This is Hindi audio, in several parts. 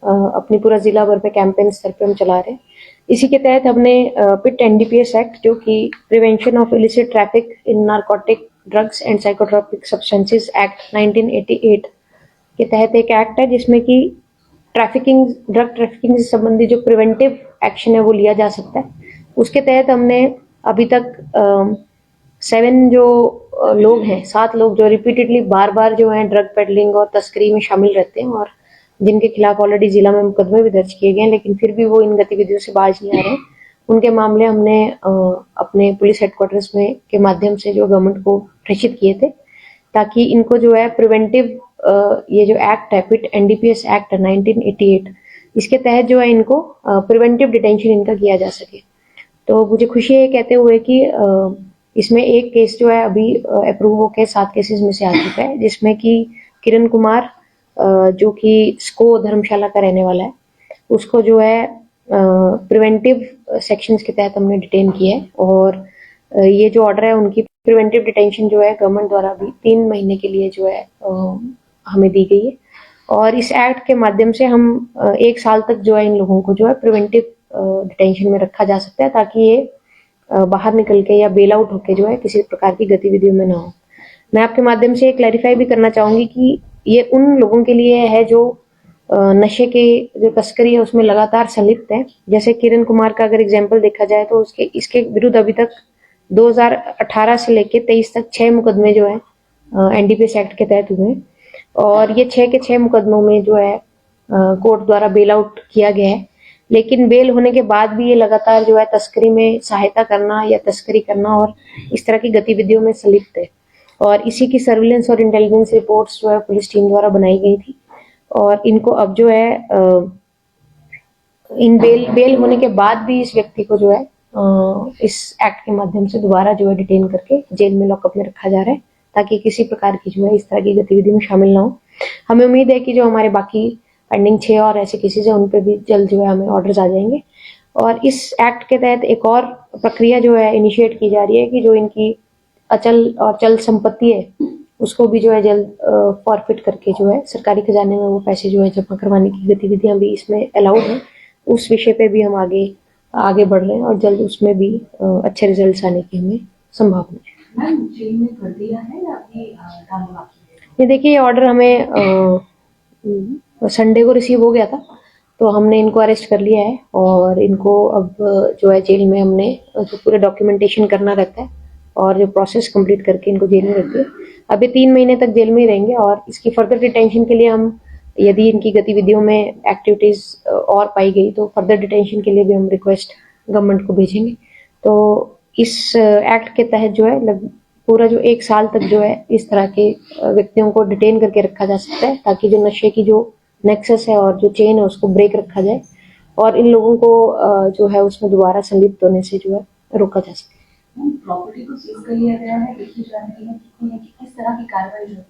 अपनी पूरा जिला भर पे कैंपेन स्तर पे हम चला रहे हैं। इसी के तहत हमने पिट एनडीपीएस एक्ट, जो कि prevention of illicit traffic in narcotic drugs and psychotropic substances act 1988 के तहत एक एक्ट है जिसमें कि ड्रग ट्रैफिकिंग से संबंधित जो प्रिवेंटिव एक्शन है वो लिया जा सकता है। उसके तहत हमने अभी तक 7 लोग जो रिपीटेडली बार-बार जो है ड्रग पेडलिंग और तस्करी में शामिल रहते हैं और जिनके खिलाफ ऑलरेडी जिला में मुकदमे भी दर्ज किए गए हैं, लेकिन फिर भी वो इन गतिविधियों से बाज नहीं आ रहे हैं। उनके मामले हमने अपने पुलिस हेडक्वार्टर्स में के माध्यम से जो गवर्नमेंट को प्रेषित किए थे, ताकि इनको जो है प्रिवेंटिव ये जो एक्ट है, पिट एनडीपीएस एक्ट 1988, इसके तहत जो है इनको प्रिवेंटिव डिटेंशन इनका किया जा सके। तो मुझे खुशी है कहते हुए कि इसमें एक केस जो है अभी अप्रूव होकर 7 केसेस में से आ चुका है, जिसमें कि किरण कुमार जो कि स्को धर्मशाला का रहने वाला है, उसको जो है प्रिवेंटिव सेक्शंस के तहत हमने डिटेन किया है। और ये जो ऑर्डर है उनकी प्रिवेंटिव डिटेंशन जो है गवर्नमेंट द्वारा भी 3 महीने के लिए जो है हमें दी गई है। और इस एक्ट के माध्यम से हम 1 साल तक जो है इन लोगों को जो है प्रिवेंटिव डिटेंशन में रखा जा सकता है, ताकि ये बाहर निकल के या बेल आउट होके जो है किसी प्रकार की गतिविधियों में ना हो। मैं आपके माध्यम से क्लैरिफाई भी करना चाहूंगी कि ये उन लोगों के लिए है जो नशे के जो तस्करी है उसमें लगातार संलिप्त है। जैसे किरण कुमार का अगर एग्जाम्पल देखा जाए तो इसके विरुद्ध अभी तक 2018 से लेके 23 तक 6 मुकदमे जो है एनडीपीएस एक्ट के तहत हुए हैं, और ये 6 के 6 मुकदमों में जो है कोर्ट द्वारा बेल आउट किया गया है। लेकिन बेल होने के बाद भी ये लगातार जो है तस्करी में सहायता करना या तस्करी करना और इस तरह की गतिविधियों में संलिप्त है। और इसी की सर्विलेंस और इंटेलिजेंस रिपोर्ट्स जो है पुलिस टीम द्वारा बनाई गई थी, और इनको अब जो है इन बेल होने के बाद भी इस व्यक्ति को जो है इस एक्ट के माध्यम से दोबारा जो है डिटेन करके जेल में लॉकअप में रखा जा रहा है, ताकि किसी प्रकार की जो है इस तरह की गतिविधि में शामिल ना हो। हमें उम्मीद है कि जो हमारे बाकी पेंडिंग 6 और ऐसे केसेस हैं उन पे भी जल्द जो है हमें ऑर्डर्स आ जाएंगे। और इस एक्ट के तहत एक और प्रक्रिया जो है इनिशिएट की जा रही है कि जो इनकी अचल और चल संपत्ति है उसको भी जो है जल्द फॉरफिट करके जो है सरकारी खजाने में वो पैसे जो है जमा करवाने की गतिविधियां भी इसमें अलाउड है। उस विषय पे भी हम आगे बढ़ रहे हैं और जल्द उसमें भी अच्छे रिजल्ट्स आने की हमें संभावना है। मैम, जेल में कर दिया है या अभी डालना बाकी है? ये देखिए, ऑर्डर हमें संडे को रिसीव हो गया था, तो हमने इनको अरेस्ट कर लिया है और इनको अब जो है जेल में हमने जो पूरे डॉक्यूमेंटेशन करना रहता है और जो प्रोसेस कंप्लीट करके इनको जेल में रख दिया। अभी 3 महीने तक जेल में ही रहेंगे और इसकी फर्दर डिटेंशन के लिए हम, यदि इनकी गतिविधियों में एक्टिविटीज और पाई गई तो फर्दर डिटेंशन के लिए भी हम रिक्वेस्ट गवर्नमेंट को भेजेंगे। तो इस एक्ट के तहत जो है पूरा जो 1 साल तक जो है इस तरह के व्यक्तियों को डिटेन करके रखा जा सकता है, ताकि जो नशे की जो नेक्सस है और जो चेन है उसको ब्रेक रखा जाए और इन लोगों को जो है उसमें दोबारा संलिप्त होने से जो है रोका जा सके। प्रॉपर्टी को सीज कर लिया गया है, देखिए जानकारी है कितनी है कि किस तरह की कार्रवाई जो है।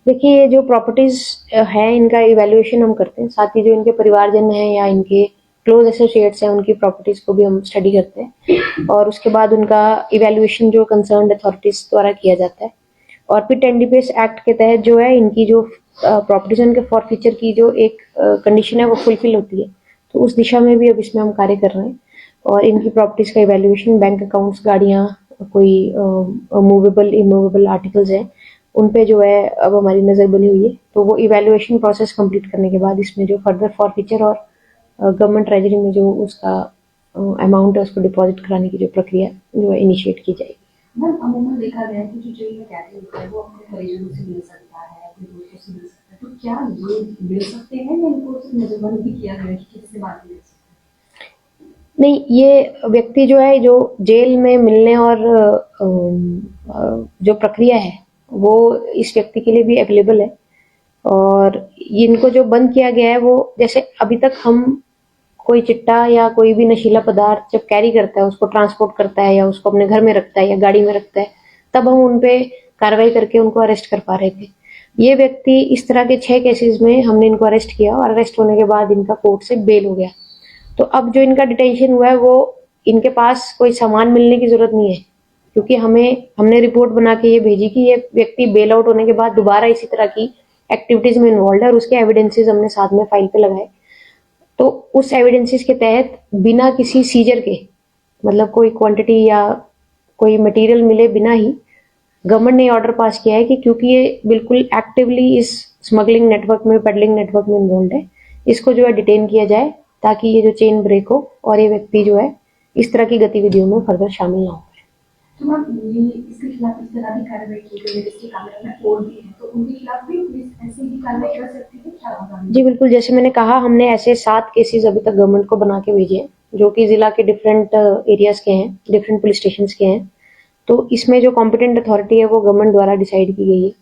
देखिए, जो प्रॉपर्टीज है इनका इवैल्यूएशन हम करते हैं, साथ ही जो इनके परिवारजन है या इनके क्लोज एसोसिएट्स हैं उनकी प्रॉपर्टीज को भी हम स्टडी करते हैं और उसके बाद उनका इवैल्यूएशन जो कंसर्न्ड अथॉरिटीज द्वारा किया जाता है। और पिट एनडीपीएस एक्ट के तहत जो है इनकी जो प्रॉपर्टीज उनके फॉरफीचर की जो एक कंडीशन है वो फुलफिल होती है, तो उस दिशा में भी अब इसमें हम कार्य कर रहे हैं और इनकी प्रॉपर्टीज का इवैल्यूएशन, बैंक अकाउंट्स, गाड़ियां, कोई मूवेबल इमूवेबल आर्टिकल्स हैं, उन पे जो है अब हमारी नजर बनी हुई है। तो वो इवैल्यूएशन प्रोसेस कंप्लीट करने के बाद इसमें जो फर्दर फॉरफीचर और गवर्नमेंट ट्रेजरी में जो उसका अमाउंट है उसको डिपॉजिट कराने की जो प्रक्रिया जो है इनिशिएट की जाएगी। मैम, अमूमन देखा गया है कि जो जेल में कैदी होता है वो अपने परिजनों से मिल सकता है, अपने दोस्तों से मिल सकता है, तो क्या ये मिल सकते हैं या इनको सिर्फ नजरबंद भी किया गया है कि किसी से बात नहीं कर सकते? नहीं, ये व्यक्ति जो है जो जेल में मिलने और जो प्रक्रिया है वो इस व्यक्ति के लिए भी अवेलेबल है। और इनको जो बंद किया गया है वो, जैसे अभी तक हम कोई चिट्टा या कोई भी नशीला पदार्थ जब कैरी करता है, उसको ट्रांसपोर्ट करता है या उसको अपने घर में रखता है या गाड़ी में रखता है, तब हम उन पे कार्रवाई करके उनको अरेस्ट कर पा रहे थे। ये व्यक्ति इस तरह के 6 केसेस में हमने इनको अरेस्ट किया और अरेस्ट होने के बाद इनका कोर्ट से बेल हो गया। तो अब जो इनका डिटेंशन हुआ है वो, इनके पास कोई सामान मिलने की जरूरत नहीं है, क्योंकि हमने रिपोर्ट बना के ये भेजी कि ये व्यक्ति बेल आउट होने के बाद दोबारा इसी तरह की एक्टिविटीज में इन्वॉल्व है और उसके एविडेंसेस हमने साथ में फाइल पे लगाए। तो उस एविडेंसेस के तहत बिना किसी सीजर के, मतलब कोई क्वांटिटी या कोई मटेरियल मिले बिना ही, गवर्नमेंट ने ऑर्डर पास किया है कि क्योंकि ये बिल्कुल एक्टिवली इस स्मगलिंग नेटवर्क में, पेडलिंग नेटवर्क में इन्वॉल्व है, इसको जो है डिटेन किया जाए ताकि ये जो चेन ब्रेक हो और ये व्यक्ति जो है इस तरह की गतिविधियों में फर्दर शामिल ना हो। तो मैम ये इसके खिलाफ इस तरह की कार्रवाई की गई है, जिसके कानून में और भी है, तो उनके खिलाफ भी पुलिस ऐसे ही कार्रवाई कर सकती है क्या होगा? जी बिल्कुल, जैसे मैंने कहा, हमने ऐसे 7 केसेस अभी तक गवर्नमेंट को बना के भेजे हैं जो कि जिला के डिफरेंट एरियाज के हैं, डिफरेंट पुलिस स्टेशन के हैं। तो इसमें जो कॉम्पिटेंट अथॉरिटी है वो गवर्नमेंट द्वारा डिसाइड की गई है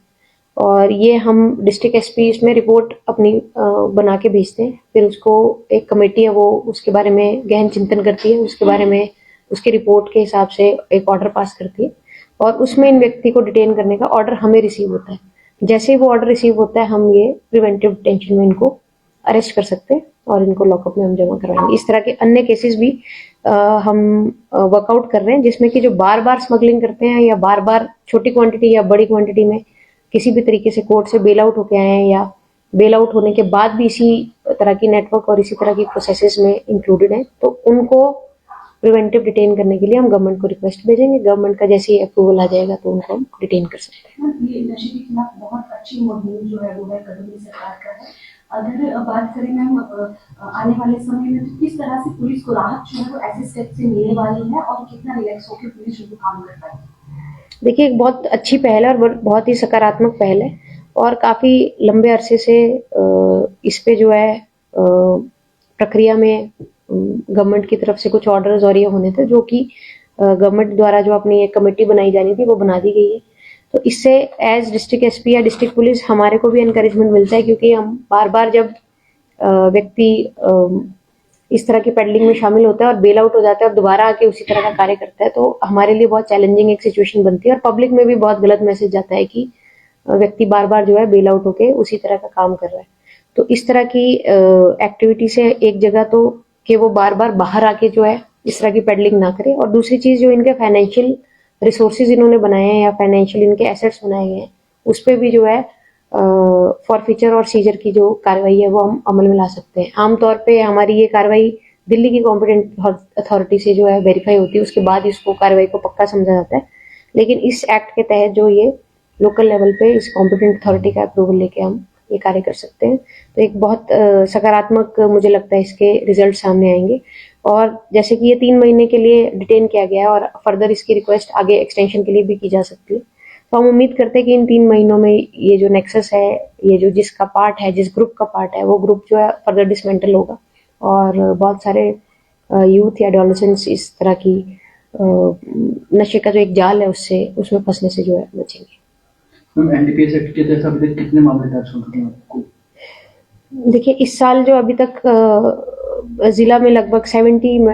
और ये हम डिस्ट्रिक्ट एसपी इसमें रिपोर्ट अपनी बना के भेजते हैं। फिर उसको एक कमेटी है वो उसके बारे में गहन चिंतन करती है, उसके बारे में उसकी रिपोर्ट के हिसाब से एक ऑर्डर पास करती है और उसमें इन व्यक्ति को डिटेन करने का ऑर्डर हमें रिसीव होता है। जैसे ही वो ऑर्डर रिसीव होता है हम ये प्रिवेंटिव डिटेंशन में इनको अरेस्ट कर सकते हैं और इनको लॉकअप में हम जमा करवाएंगे। इस तरह के अन्य केसेस भी हम वर्कआउट कर रहे हैं जिसमें कि जो बार बार स्मगलिंग करते हैं या बार बार छोटी क्वांटिटी या बड़ी क्वांटिटी में किसी भी तरीके से कोर्ट से बेल आउट होके आए हैं या बेल आउट होने के बाद भी इसी तरह की नेटवर्क और इसी तरह की प्रोसेसेस में इंक्लूडेड हैं, तो उनको प्रिवेंटिव डिटेन करने के लिए हम गवर्नमेंट को रिक्वेस्ट भेजेंगे। गवर्नमेंट का जैसे ही अप्रूवल आ जाएगा तो उनको हम डिटेन कर सकते हैं। ये नशे के खिलाफ बहुत अच्छी मुहिम जो है वो है कदम सरकार का है। अगर बात करें मैम आने वाले समय में तो किस तरह से पुलिस को राहत जो है वो ऐसे स्टेप से मिलने वाली है और कितना रिलैक्स होकर पुलिस जो काम कर पाएगी? देखिए, एक बहुत अच्छी पहल है और बहुत ही सकारात्मक पहल है और काफ़ी लंबे अरसे से इस पे जो है प्रक्रिया में गवर्नमेंट की तरफ से कुछ ऑर्डर्स और ये होने थे जो कि गवर्नमेंट द्वारा जो अपनी एक कमेटी बनाई जानी थी वो बना दी गई है। तो इससे एज डिस्ट्रिक्ट एसपी या डिस्ट्रिक्ट पुलिस हमारे को भी एनकरेजमेंट मिलता है क्योंकि हम बार बार जब व्यक्ति इस तरह की पेडलिंग में शामिल होता है और बेल आउट हो जाता है और दोबारा आके उसी तरह का कार्य करता है तो हमारे लिए बहुत चैलेंजिंग एक सिचुएशन बनती है और पब्लिक में भी बहुत गलत मैसेज जाता है कि व्यक्ति बार बार जो है बेल आउट होके उसी तरह का काम कर रहा है। तो इस तरह की एक्टिविटी से एक जगह तो कि वो बार बार बाहर आके जो है इस तरह की पेडलिंग ना करे और दूसरी चीज जो इनके फाइनेंशियल रिसोर्सेज इन्होंने बनाए हैं या फाइनेंशियल इनके एसेट्स बनाए गए हैं उस पर भी जो है फॉरफीचर और सीजर की जो कार्रवाई है वो हम अमल में ला सकते हैं। आमतौर पे हमारी ये कार्रवाई दिल्ली की कॉम्पिटेंट अथॉरिटी से जो है वेरीफाई होती है, उसके बाद इसको कार्रवाई को पक्का समझा जाता है। लेकिन इस एक्ट के तहत जो ये लोकल लेवल पे इस कॉम्पिटेंट अथॉरिटी का अप्रूवल लेके हम ये कार्य कर सकते हैं। तो एक बहुत सकारात्मक मुझे लगता है इसके रिजल्ट सामने आएंगे और जैसे कि ये 3 महीने के लिए डिटेन किया गया है और फर्दर इसकी रिक्वेस्ट आगे एक्सटेंशन के लिए भी की जा सकती है। तो हम उम्मीद करते हैं कि इन 3 महीनों में ये जो नेक्सस है, ये जो जिसका पार्ट है, जिस ग्रुप का पार्ट है, वो ग्रुप जो है फर्दर डिसमेंटल होगा और बहुत सारे यूथ या एडोलेसेंट्स इस तरह की नशे का जो एक जाल है उसमें फंसने से जो है बचेंगे। एनडीपीएस एक्ट के तहत अभी तक कितने मामले दर्ज हो चुके हैं आपको? देखिए, इस साल जो अभी तक जिला में लगभग 70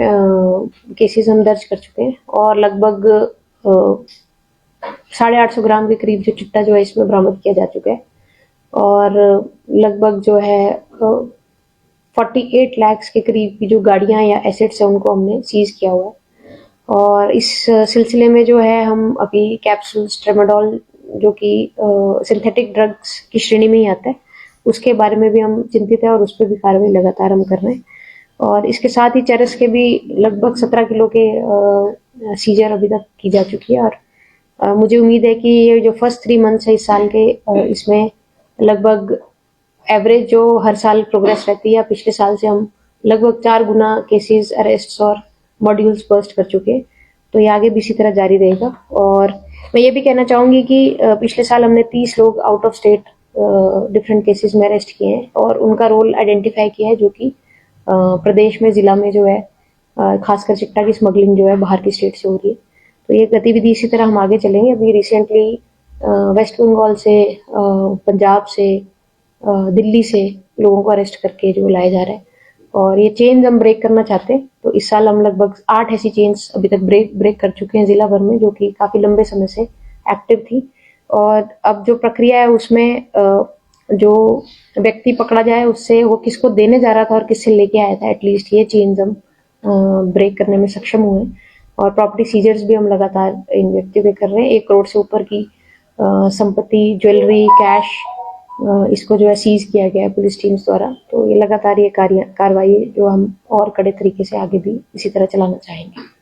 केसेस हम दर्ज कर चुके हैं और लगभग 850 ग्राम के करीब जो चिट्टा जो है इसमें बरामद किया जा चुका है और लगभग जो है 48 लाख के करीब की जो गाड़ियां या एसेट्स है उनको हमने सीज किया हुआ है। और इस सिलसिले में जो है हम अभी कैप्सूल्स ट्रेमाडोल जो कि सिंथेटिक ड्रग्स की श्रेणी में ही आता है उसके बारे में भी हम चिंतित है और उस पर भी कार्रवाई लगातार हम कर रहे हैं। और इसके साथ ही चरस के भी लगभग 17 किलो के सीजर अभी तक की जा चुकी है और मुझे उम्मीद है कि ये जो फर्स्ट 3 मंथ्स है इस साल के इसमें लगभग एवरेज जो हर साल प्रोग्रेस रहती है, पिछले साल से हम लगभग 4 गुना केसेस, अरेस्ट्स और मॉड्यूल्स बर्स्ट कर चुके हैं। तो ये आगे भी इसी तरह जारी रहेगा। और मैं ये भी कहना चाहूँगी कि पिछले साल हमने 30 लोग out of state different cases में अरेस्ट किए हैं और उनका रोल आइडेंटिफाई किया है जो कि प्रदेश में, जिला में जो है खासकर चिट्टा की स्मगलिंग जो है बाहर की स्टेट से हो रही है। तो ये गतिविधि इसी तरह हम आगे चलेंगे। अभी रिसेंटली वेस्ट बंगाल से, पंजाब से, दिल्ली से लोगों को अरेस्ट करके जो लाया जा रहा है और ये चेन्स हम ब्रेक करना चाहते हैं। तो इस साल हम लगभग 8 ऐसी चेन्स अभी तक ब्रेक कर चुके हैं जिला भर में जो कि काफी लंबे समय से एक्टिव थी। और अब जो प्रक्रिया है उसमें जो व्यक्ति पकड़ा जाए उससे वो किसको देने जा रहा था और किससे लेके आया था, एटलीस्ट ये चेन्स हम ब्रेक करने में सक्षम हुए। और प्रॉपर्टी सीजर्स भी हम लगातार इन व्यक्तियों पे कर रहे हैं। 1 करोड़ से ऊपर की संपत्ति, ज्वेलरी, कैश इसको जो है सीज किया गया है पुलिस टीम्स द्वारा। तो ये लगातार ये कार्रवाई जो हम और कड़े तरीके से आगे भी इसी तरह चलाना चाहेंगे।